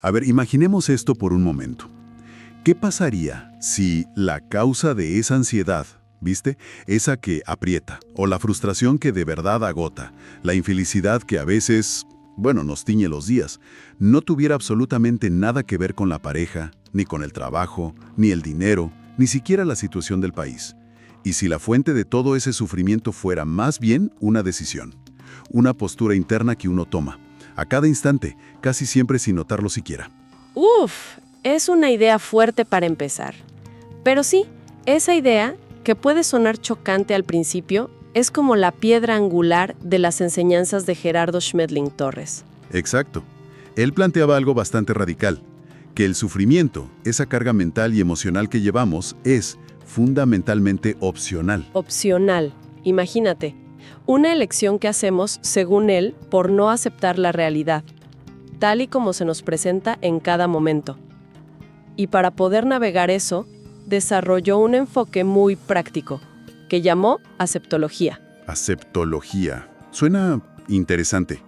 A ver, imaginemos esto por un momento. ¿Qué pasaría si la causa de esa ansiedad, viste, esa que aprieta, o la frustración que de verdad agota, la infelicidad que a veces, bueno, nos tiñe los días, no tuviera absolutamente nada que ver con la pareja, ni con el trabajo, ni el dinero, ni siquiera la situación del país? Y si la fuente de todo ese sufrimiento fuera más bien una decisión, una postura interna que uno toma, a cada instante, casi siempre sin notarlo siquiera. Uf, es una idea fuerte para empezar. Pero sí, esa idea, que puede sonar chocante al principio, es como la piedra angular de las enseñanzas de Gerardo Schmetling Torres. Exacto. Él planteaba algo bastante radical, que el sufrimiento, esa carga mental y emocional que llevamos, es fundamentalmente opcional. Opcional, imagínate. Una elección que hacemos, según él, por no aceptar la realidad, tal y como se nos presenta en cada momento. Y para poder navegar eso, desarrolló un enfoque muy práctico, que llamó aceptología. Aceptología. Suena interesante.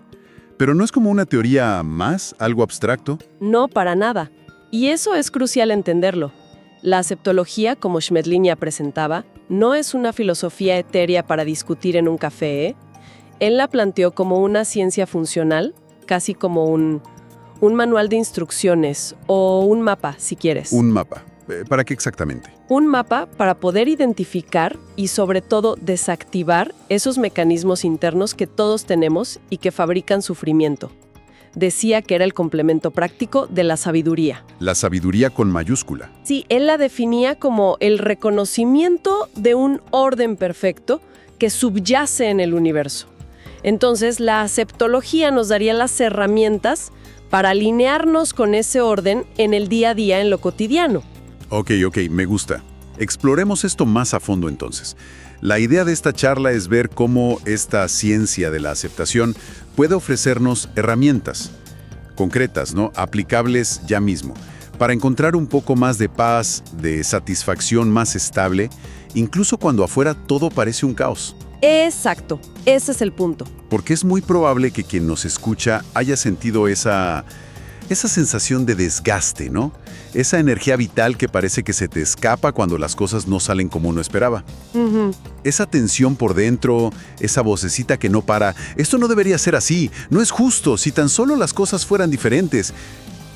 Pero ¿no es como una teoría más, algo abstracto? No, para nada. Y eso es crucial entenderlo. La aceptología, como Schmetling ya presentaba, no es una filosofía etérea para discutir en un café, ¿eh? Él la planteó como una ciencia funcional, casi como un manual de instrucciones o un mapa, si quieres. Un mapa. ¿Para qué exactamente? Un mapa para poder identificar y sobre todo desactivar esos mecanismos internos que todos tenemos y que fabrican sufrimiento. Decía que era el complemento práctico de la sabiduría. La sabiduría con mayúscula. Sí, él la definía como el reconocimiento de un orden perfecto que subyace en el universo. Entonces, la aceptología nos daría las herramientas para alinearnos con ese orden en el día a día, en lo cotidiano. Ok, me gusta. Exploremos esto más a fondo entonces. La idea de esta charla es ver cómo esta ciencia de la aceptación puede ofrecernos herramientas concretas, ¿no? Aplicables ya mismo, para encontrar un poco más de paz, de satisfacción más estable, incluso cuando afuera todo parece un caos. Exacto, ese es el punto. Porque es muy probable que quien nos escucha haya sentido esa sensación de desgaste, ¿no? Esa energía vital que parece que se te escapa cuando las cosas no salen como uno esperaba. Esa tensión por dentro, esa vocecita que no para. Esto no debería ser así, no es justo, si tan solo las cosas fueran diferentes.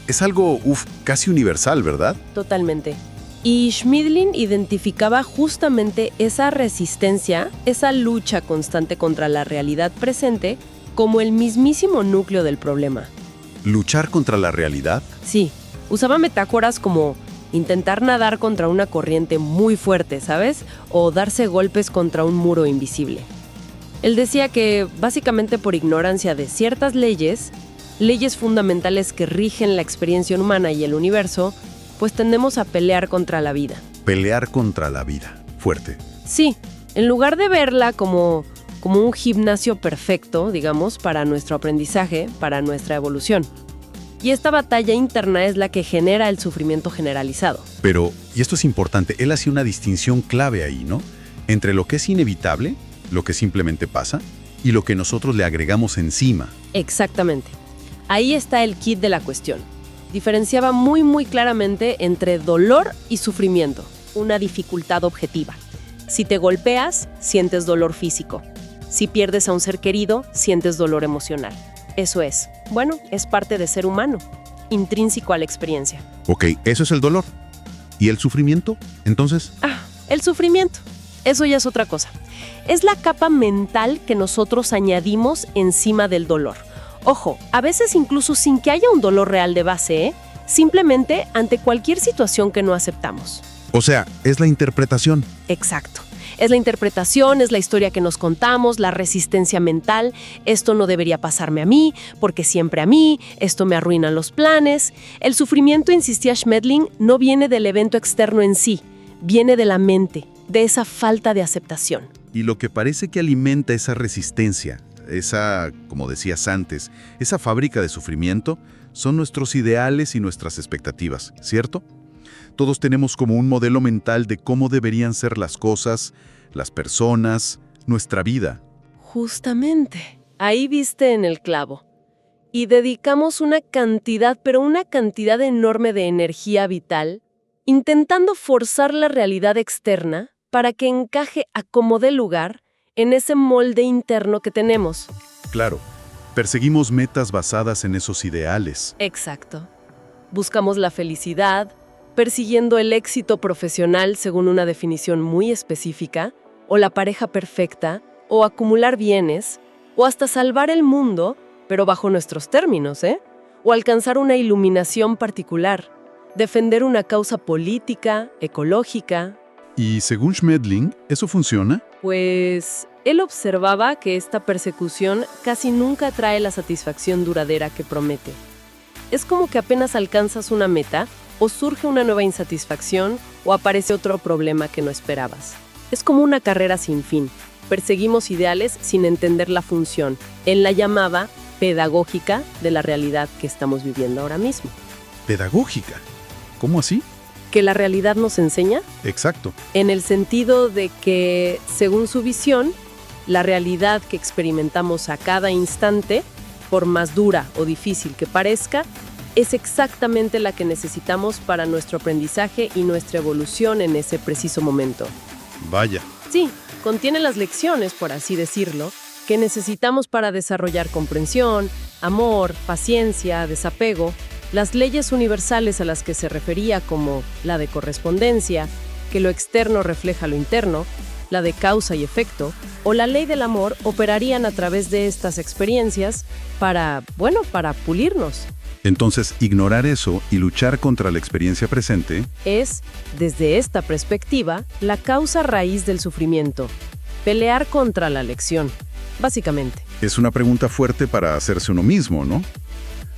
Es algo, casi universal, ¿verdad? Totalmente. Y Schmetling identificaba justamente esa resistencia, esa lucha constante contra la realidad presente, como el mismísimo núcleo del problema. ¿Luchar contra la realidad? Sí, usaba metáforas como intentar nadar contra una corriente muy fuerte, ¿sabes? O darse golpes contra un muro invisible. Él decía que, básicamente por ignorancia de ciertas leyes fundamentales que rigen la experiencia humana y el universo, pues tendemos a pelear contra la vida. Pelear contra la vida. Fuerte. Sí, en lugar de verla como un gimnasio perfecto, digamos, para nuestro aprendizaje, para nuestra evolución. Y esta batalla interna es la que genera el sufrimiento generalizado. Pero, y esto es importante, él hacía una distinción clave ahí, ¿no? Entre lo que es inevitable, lo que simplemente pasa, y lo que nosotros le agregamos encima. Exactamente. Ahí está el kit de la cuestión. Diferenciaba muy claramente entre dolor y sufrimiento, una dificultad objetiva. Si te golpeas, sientes dolor físico. Si pierdes a un ser querido, sientes dolor emocional. Eso es. Bueno, es parte de ser humano, intrínseco a la experiencia. Ok, eso es el dolor. ¿Y el sufrimiento, entonces? El sufrimiento. Eso ya es otra cosa. Es la capa mental que nosotros añadimos encima del dolor. Ojo, a veces incluso sin que haya un dolor real de base, ¿eh? Simplemente ante cualquier situación que no aceptamos. O sea, es la interpretación. Exacto. Es la interpretación, es la historia que nos contamos, la resistencia mental. Esto no debería pasarme a mí, porque siempre a mí, esto me arruina los planes. El sufrimiento, insistía Schmetling, no viene del evento externo en sí, viene de la mente, de esa falta de aceptación. Y lo que parece que alimenta esa resistencia, esa, como decías antes, esa fábrica de sufrimiento, son nuestros ideales y nuestras expectativas, ¿cierto? Todos tenemos como un modelo mental de cómo deberían ser las cosas, las personas, nuestra vida. Justamente. Ahí viste en el clavo. y dedicamos una cantidad, pero una cantidad enorme de energía vital, intentando forzar la realidad externa para que encaje a como dé lugar en ese molde interno que tenemos. Claro, perseguimos metas basadas en esos ideales. Exacto. Buscamos la felicidad, persiguiendo el éxito profesional según una definición muy específica, o la pareja perfecta, o acumular bienes, o hasta salvar el mundo, pero bajo nuestros términos, o alcanzar una iluminación particular, defender una causa política, ecológica. Y según Schmedling, ¿eso funciona? Pues él observaba que esta persecución casi nunca trae la satisfacción duradera que promete. Es como que apenas alcanzas una meta, o surge una nueva insatisfacción, o aparece otro problema que no esperabas. Es como una carrera sin fin. Perseguimos ideales sin entender la función. Él la llamaba pedagógica de la realidad que estamos viviendo ahora mismo. ¿Pedagógica? ¿Cómo así? ¿Que la realidad nos enseña? Exacto. En el sentido de que, según su visión, la realidad que experimentamos a cada instante, por más dura o difícil que parezca, es exactamente la que necesitamos para nuestro aprendizaje y nuestra evolución en ese preciso momento. Vaya. Sí, contiene las lecciones, por así decirlo, que necesitamos para desarrollar comprensión, amor, paciencia, desapego, las leyes universales a las que se refería como la de correspondencia, que lo externo refleja lo interno, la de causa y efecto, o la ley del amor operarían a través de estas experiencias para pulirnos. Entonces, ignorar eso y luchar contra la experiencia presente Es, desde esta perspectiva, la causa raíz del sufrimiento. Pelear contra la lección, básicamente. es una pregunta fuerte para hacerse uno mismo, ¿no?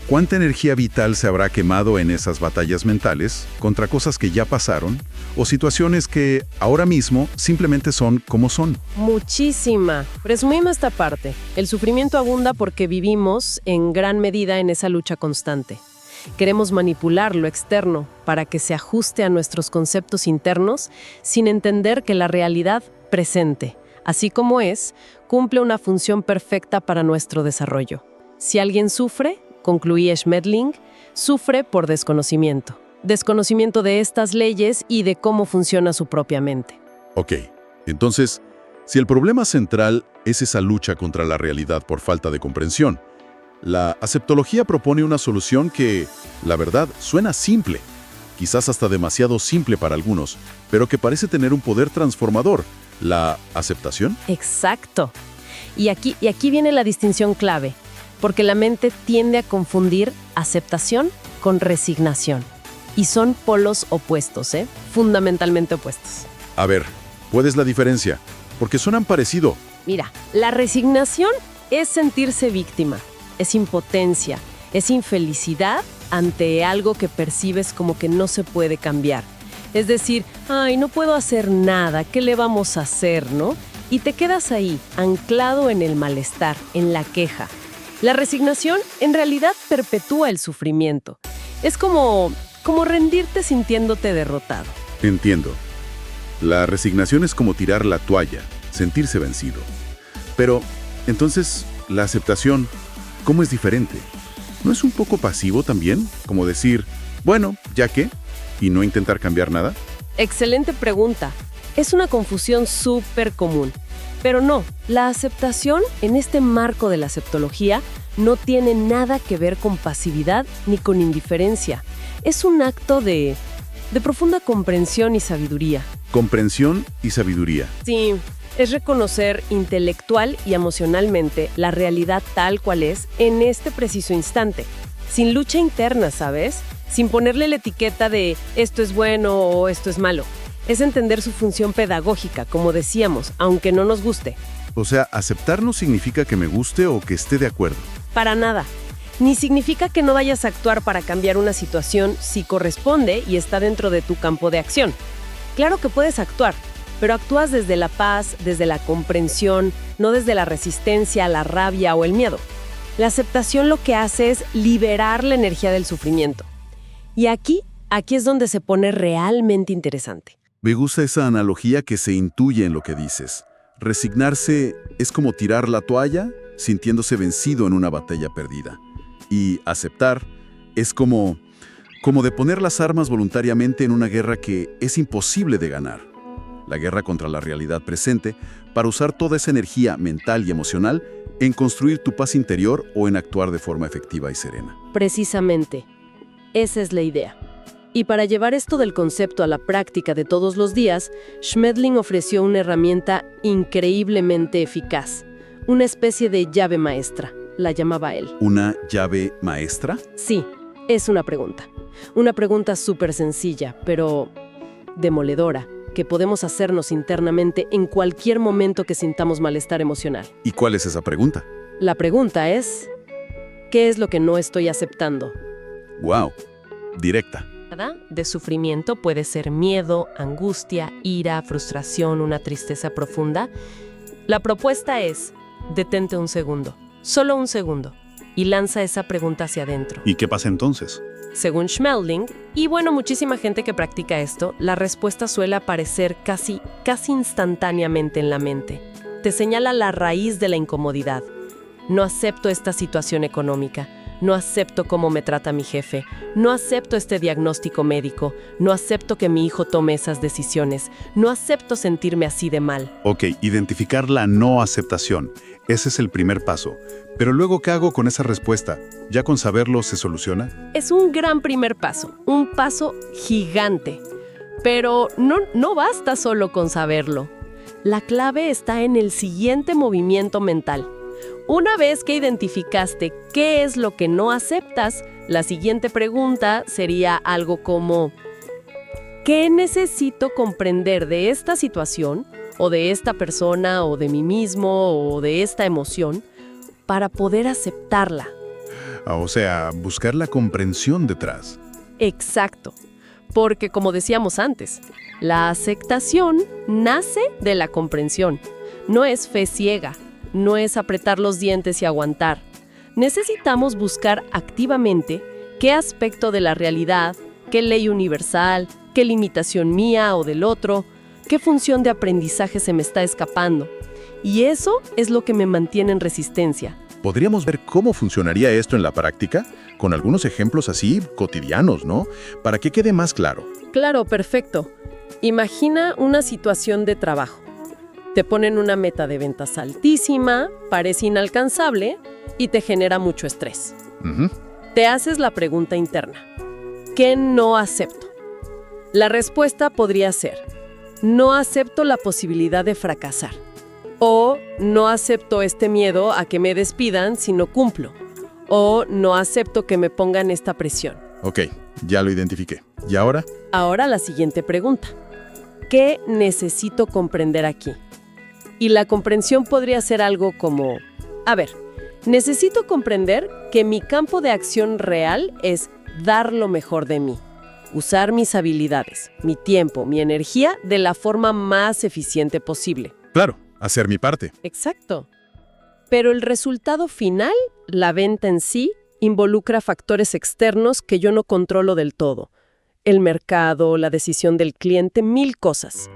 ¿Cuánta energía vital se habrá quemado en esas batallas mentales contra cosas que ya pasaron o situaciones que ahora mismo simplemente son como son? Muchísima. Resumime esta parte. El sufrimiento abunda porque vivimos en gran medida en esa lucha constante. Queremos manipular lo externo para que se ajuste a nuestros conceptos internos sin entender que la realidad presente, así como es, cumple una función perfecta para nuestro desarrollo. Si alguien sufre, concluía Schmedling, sufre por desconocimiento. Desconocimiento de estas leyes y de cómo funciona su propia mente. Ok, entonces, si el problema central es esa lucha contra la realidad por falta de comprensión, la aceptología propone una solución que, la verdad, suena simple, quizás hasta demasiado simple para algunos, pero que parece tener un poder transformador: la aceptación. Exacto. Y aquí viene la distinción clave, porque la mente tiende a confundir aceptación con resignación. Y son polos opuestos, fundamentalmente opuestos. A ver, ¿cuál es la diferencia? Porque suenan parecido. Mira, la resignación es sentirse víctima, es impotencia, es infelicidad ante algo que percibes como que no se puede cambiar. Es decir, ay, no puedo hacer nada, ¿qué le vamos a hacer, no? Y te quedas ahí, anclado en el malestar, en la queja. La resignación en realidad perpetúa el sufrimiento. Es como rendirte sintiéndote derrotado. Entiendo. La resignación es como tirar la toalla, sentirse vencido. Pero, entonces, la aceptación, ¿cómo es diferente? ¿No es un poco pasivo también? Como decir, bueno, ¿ya qué? ¿Y no intentar cambiar nada? Excelente pregunta. Es una confusión súper común. Pero no, la aceptación en este marco de la aceptología no tiene nada que ver con pasividad ni con indiferencia. Es un acto de profunda comprensión y sabiduría. Comprensión y sabiduría. Sí, es reconocer intelectual y emocionalmente la realidad tal cual es en este preciso instante, sin lucha interna, ¿sabes? Sin ponerle la etiqueta de esto es bueno o esto es malo. Es entender su función pedagógica, como decíamos, aunque no nos guste. O sea, aceptar no significa que me guste o que esté de acuerdo. Para nada. Ni significa que no vayas a actuar para cambiar una situación si corresponde y está dentro de tu campo de acción. Claro que puedes actuar, pero actúas desde la paz, desde la comprensión, no desde la resistencia, la rabia o el miedo. La aceptación lo que hace es liberar la energía del sufrimiento. Y aquí es donde se pone realmente interesante. Me gusta esa analogía que se intuye en lo que dices. Resignarse es como tirar la toalla sintiéndose vencido en una batalla perdida. Y aceptar es como de poner las armas voluntariamente en una guerra que es imposible de ganar. La guerra contra la realidad presente, para usar toda esa energía mental y emocional en construir tu paz interior o en actuar de forma efectiva y serena. Precisamente, esa es la idea. Y para llevar esto del concepto a la práctica de todos los días, Schmedling ofreció una herramienta increíblemente eficaz, una especie de llave maestra, la llamaba él. ¿Una llave maestra? Sí, es una pregunta súper sencilla, pero demoledora, que podemos hacernos internamente en cualquier momento que sintamos malestar emocional. ¿Y cuál es esa pregunta? La pregunta es, ¿qué es lo que no estoy aceptando? ¡Wow! Directa. De sufrimiento puede ser miedo, angustia, ira, frustración, una tristeza profunda. La propuesta es, detente un segundo, solo un segundo, y lanza esa pregunta hacia adentro. ¿Y qué pasa entonces? Según Schmedling, y bueno, muchísima gente que practica esto, la respuesta suele aparecer casi instantáneamente en la mente. Te señala la raíz de la incomodidad. No acepto esta situación económica. No acepto cómo me trata mi jefe. No acepto este diagnóstico médico. No acepto que mi hijo tome esas decisiones. No acepto sentirme así de mal. Ok, identificar la no aceptación. Ese es el primer paso. Pero luego, ¿qué hago con esa respuesta? ¿Ya con saberlo se soluciona? Es un gran primer paso, un paso gigante. Pero no basta solo con saberlo. La clave está en el siguiente movimiento mental. Una vez que identificaste qué es lo que no aceptas, la siguiente pregunta sería algo como ¿qué necesito comprender de esta situación, o de esta persona, o de mí mismo, o de esta emoción, para poder aceptarla? O sea, buscar la comprensión detrás. Exacto, porque como decíamos antes, la aceptación nace de la comprensión, no es fe ciega. No es apretar los dientes y aguantar. Necesitamos buscar activamente qué aspecto de la realidad, qué ley universal, qué limitación mía o del otro, qué función de aprendizaje se me está escapando. Y eso es lo que me mantiene en resistencia. ¿Podríamos ver cómo funcionaría esto en la práctica? Con algunos ejemplos así, cotidianos, ¿no? Para que quede más claro. Claro, perfecto. Imagina una situación de trabajo. Te ponen una meta de ventas altísima, parece inalcanzable y te genera mucho estrés. Te haces la pregunta interna: ¿qué no acepto? La respuesta podría ser: no acepto la posibilidad de fracasar. O no acepto este miedo a que me despidan si no cumplo. O no acepto que me pongan esta presión. Ok, ya lo identifiqué. ¿Y ahora? Ahora la siguiente pregunta: ¿qué necesito comprender aquí? Y la comprensión podría ser algo como, necesito comprender que mi campo de acción real es dar lo mejor de mí, usar mis habilidades, mi tiempo, mi energía de la forma más eficiente posible. Claro, hacer mi parte. Exacto. Pero el resultado final, la venta en sí, involucra factores externos que yo no controlo del todo. El mercado, la decisión del cliente, 1000 cosas.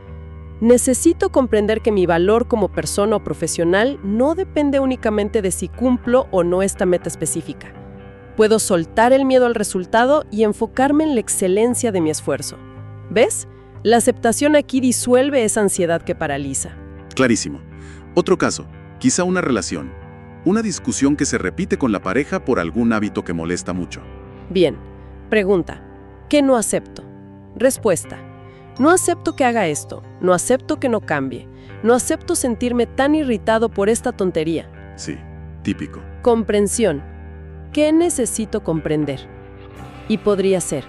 Necesito comprender que mi valor como persona o profesional no depende únicamente de si cumplo o no esta meta específica. Puedo soltar el miedo al resultado y enfocarme en la excelencia de mi esfuerzo. ¿Ves? La aceptación aquí disuelve esa ansiedad que paraliza. Clarísimo. Otro caso, quizá una relación. Una discusión que se repite con la pareja por algún hábito que molesta mucho. Bien. Pregunta: ¿qué no acepto? Respuesta: no acepto que haga esto, no acepto que no cambie, no acepto sentirme tan irritado por esta tontería. Sí, típico. Comprensión: ¿qué necesito comprender? Y podría ser: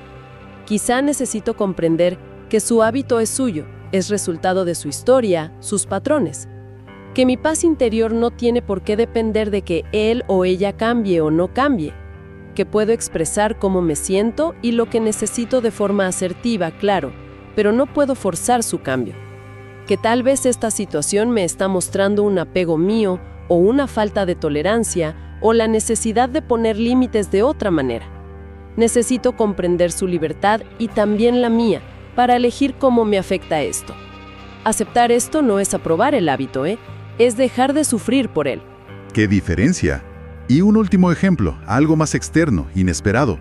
quizá necesito comprender que su hábito es suyo, es resultado de su historia, sus patrones. Que mi paz interior no tiene por qué depender de que él o ella cambie o no cambie. Que puedo expresar cómo me siento y lo que necesito de forma asertiva, claro, pero no puedo forzar su cambio. Que tal vez esta situación me está mostrando un apego mío o una falta de tolerancia o la necesidad de poner límites de otra manera. Necesito comprender su libertad y también la mía para elegir cómo me afecta esto. Aceptar esto no es aprobar el hábito, es dejar de sufrir por él. ¡Qué diferencia! Y un último ejemplo, algo más externo, inesperado.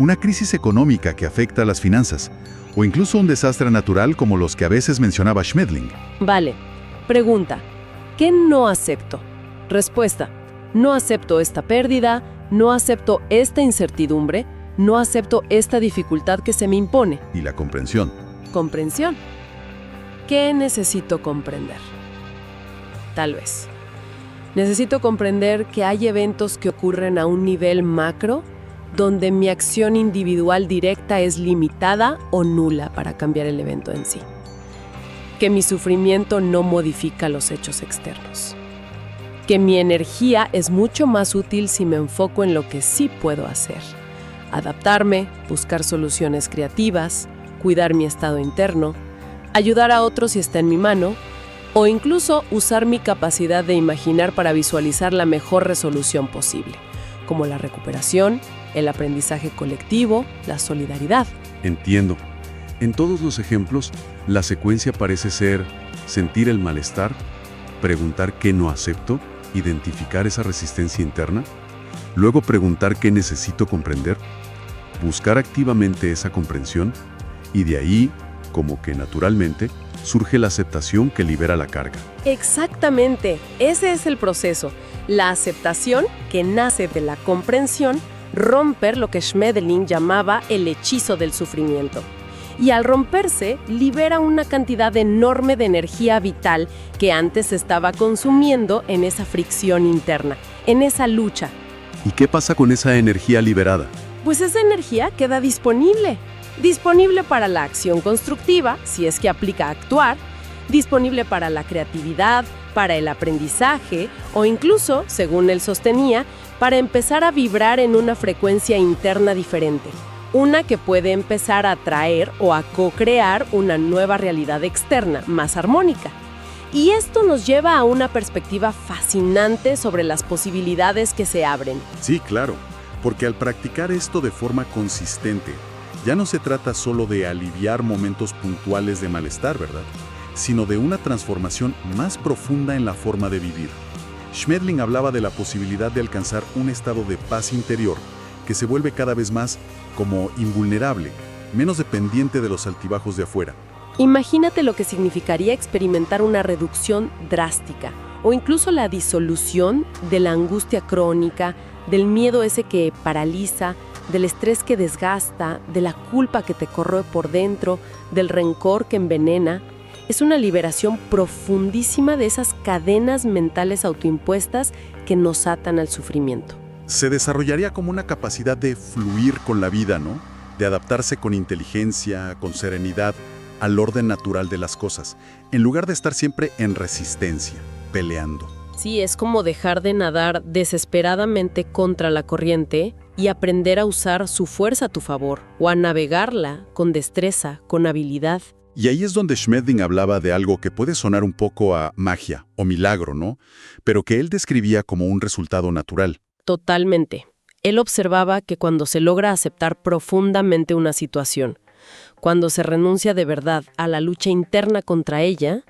Una crisis económica que afecta a las finanzas, o incluso un desastre natural como los que a veces mencionaba Schmedling. Vale. Pregunta. ¿Qué no acepto? Respuesta. No acepto esta pérdida, no acepto esta incertidumbre, no acepto esta dificultad que se me impone. Y la comprensión. Comprensión. ¿Qué necesito comprender? Tal vez. Necesito comprender que hay eventos que ocurren a un nivel macro donde mi acción individual directa es limitada o nula para cambiar el evento en sí. Que mi sufrimiento no modifica los hechos externos. Que mi energía es mucho más útil si me enfoco en lo que sí puedo hacer. Adaptarme, buscar soluciones creativas, cuidar mi estado interno, ayudar a otros si está en mi mano, o incluso usar mi capacidad de imaginar para visualizar la mejor resolución posible, como la recuperación, el aprendizaje colectivo, la solidaridad. Entiendo. En todos los ejemplos, la secuencia parece ser sentir el malestar, preguntar qué no acepto, identificar esa resistencia interna, luego preguntar qué necesito comprender, buscar activamente esa comprensión y de ahí, como que naturalmente, surge la aceptación que libera la carga. Exactamente, ese es el proceso. La aceptación, que nace de la comprensión, romper lo que Schmedling llamaba el hechizo del sufrimiento. Y al romperse, libera una cantidad enorme de energía vital que antes estaba consumiendo en esa fricción interna, en esa lucha. ¿Y qué pasa con esa energía liberada? Pues esa energía queda disponible para la acción constructiva, si es que aplica a actuar, disponible para la creatividad, para el aprendizaje o incluso, según él sostenía, para empezar a vibrar en una frecuencia interna diferente, una que puede empezar a atraer o a co-crear una nueva realidad externa, más armónica. Y esto nos lleva a una perspectiva fascinante sobre las posibilidades que se abren. Sí, claro, porque al practicar esto de forma consistente, ya no se trata solo de aliviar momentos puntuales de malestar, ¿verdad? Sino de una transformación más profunda en la forma de vivir. Schmedling hablaba de la posibilidad de alcanzar un estado de paz interior que se vuelve cada vez más como invulnerable, menos dependiente de los altibajos de afuera. Imagínate lo que significaría experimentar una reducción drástica o incluso la disolución de la angustia crónica, del miedo ese que paraliza, del estrés que desgasta, de la culpa que te corroe por dentro, del rencor que envenena. Es una liberación profundísima de esas cadenas mentales autoimpuestas que nos atan al sufrimiento. Se desarrollaría como una capacidad de fluir con la vida, ¿no? De adaptarse con inteligencia, con serenidad, al orden natural de las cosas, en lugar de estar siempre en resistencia, peleando. Sí, es como dejar de nadar desesperadamente contra la corriente y aprender a usar su fuerza a tu favor, o a navegarla con destreza, con habilidad. Y ahí es donde Schmedling hablaba de algo que puede sonar un poco a magia o milagro, ¿no? Pero que él describía como un resultado natural. Totalmente. Él observaba que cuando se logra aceptar profundamente una situación, cuando se renuncia de verdad a la lucha interna contra ella,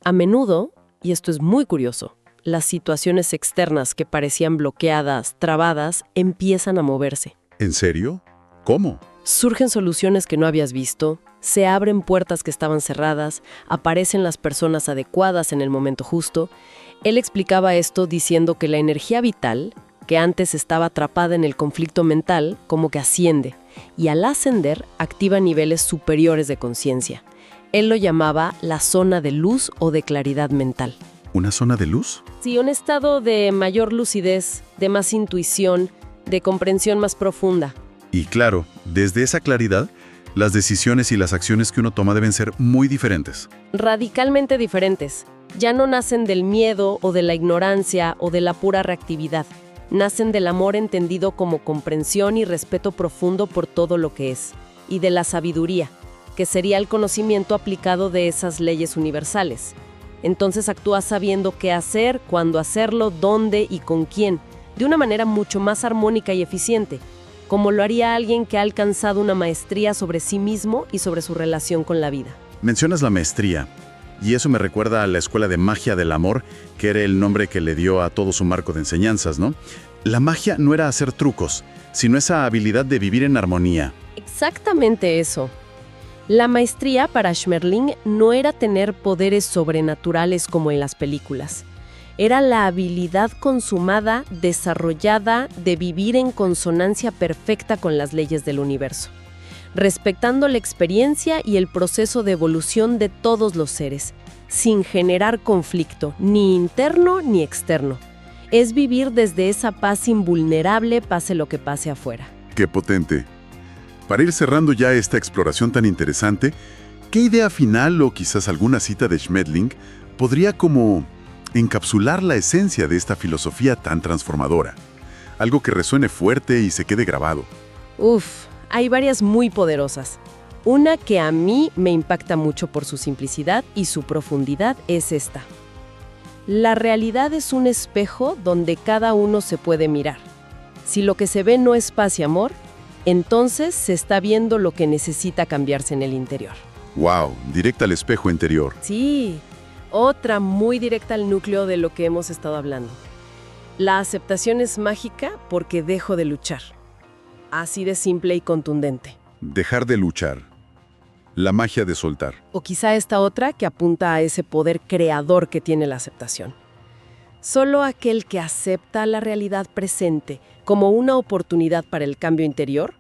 a menudo, y esto es muy curioso, las situaciones externas que parecían bloqueadas, trabadas, empiezan a moverse. ¿En serio? ¿Cómo? Surgen soluciones que no habías visto, se abren puertas que estaban cerradas, aparecen las personas adecuadas en el momento justo. Él explicaba esto diciendo que la energía vital, que antes estaba atrapada en el conflicto mental, como que asciende, y al ascender activa niveles superiores de conciencia. Él lo llamaba la zona de luz o de claridad mental. ¿Una zona de luz? Sí, un estado de mayor lucidez, de más intuición, de comprensión más profunda. Y claro, desde esa claridad, las decisiones y las acciones que uno toma deben ser muy diferentes. Radicalmente diferentes. Ya no nacen del miedo o de la ignorancia o de la pura reactividad. Nacen del amor entendido como comprensión y respeto profundo por todo lo que es. Y de la sabiduría, que sería el conocimiento aplicado de esas leyes universales. Entonces actúas sabiendo qué hacer, cuándo hacerlo, dónde y con quién, de una manera mucho más armónica y eficiente, como lo haría alguien que ha alcanzado una maestría sobre sí mismo y sobre su relación con la vida. Mencionas la maestría, y eso me recuerda a la Escuela de Magia del Amor, que era el nombre que le dio a todo su marco de enseñanzas, ¿no? La magia no era hacer trucos, sino esa habilidad de vivir en armonía. Exactamente eso. La maestría para Schmerling no era tener poderes sobrenaturales como en las películas. Era la habilidad consumada, desarrollada, de vivir en consonancia perfecta con las leyes del universo, respetando la experiencia y el proceso de evolución de todos los seres, sin generar conflicto, ni interno ni externo. Es vivir desde esa paz invulnerable, pase lo que pase afuera. ¡Qué potente! Para ir cerrando ya esta exploración tan interesante, ¿qué idea final o quizás alguna cita de Schmetling podría como encapsular la esencia de esta filosofía tan transformadora? Algo que resuene fuerte y se quede grabado. Hay varias muy poderosas. Una que a mí me impacta mucho por su simplicidad y su profundidad es esta. La realidad es un espejo donde cada uno se puede mirar. Si lo que se ve no es paz y amor, entonces se está viendo lo que necesita cambiarse en el interior. ¡Wow! Directa al espejo interior. Sí, otra muy directa al núcleo de lo que hemos estado hablando. La aceptación es mágica porque dejo de luchar. Así de simple y contundente. Dejar de luchar. La magia de soltar. O quizá esta otra que apunta a ese poder creador que tiene la aceptación. Solo aquel que acepta la realidad presente como una oportunidad para el cambio interior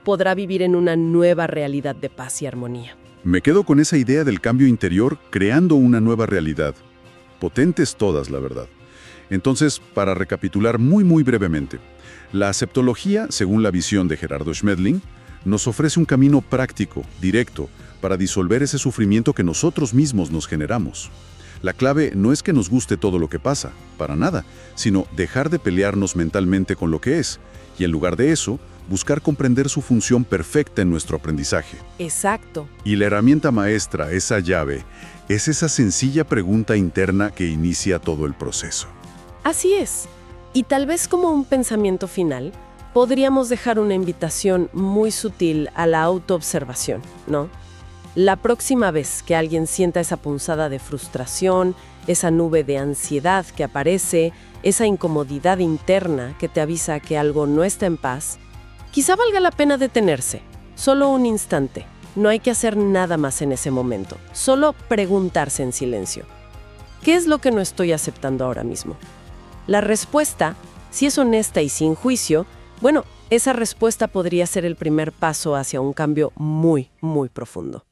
podrá vivir en una nueva realidad de paz y armonía. Me quedo con esa idea del cambio interior creando una nueva realidad. Potentes todas, la verdad. Entonces, para recapitular muy brevemente, la aceptología, según la visión de Gerardo Schmetling, nos ofrece un camino práctico, directo, para disolver ese sufrimiento que nosotros mismos nos generamos. La clave no es que nos guste todo lo que pasa, para nada, sino dejar de pelearnos mentalmente con lo que es, y en lugar de eso, buscar comprender su función perfecta en nuestro aprendizaje. Exacto. Y la herramienta maestra, esa llave, es esa sencilla pregunta interna que inicia todo el proceso. Así es. Y tal vez como un pensamiento final, podríamos dejar una invitación muy sutil a la autoobservación, ¿no? La próxima vez que alguien sienta esa punzada de frustración, esa nube de ansiedad que aparece, esa incomodidad interna que te avisa que algo no está en paz, quizá valga la pena detenerse, solo un instante. No hay que hacer nada más en ese momento, solo preguntarse en silencio. ¿Qué es lo que no estoy aceptando ahora mismo? La respuesta, si es honesta y sin juicio, bueno, esa respuesta podría ser el primer paso hacia un cambio muy profundo.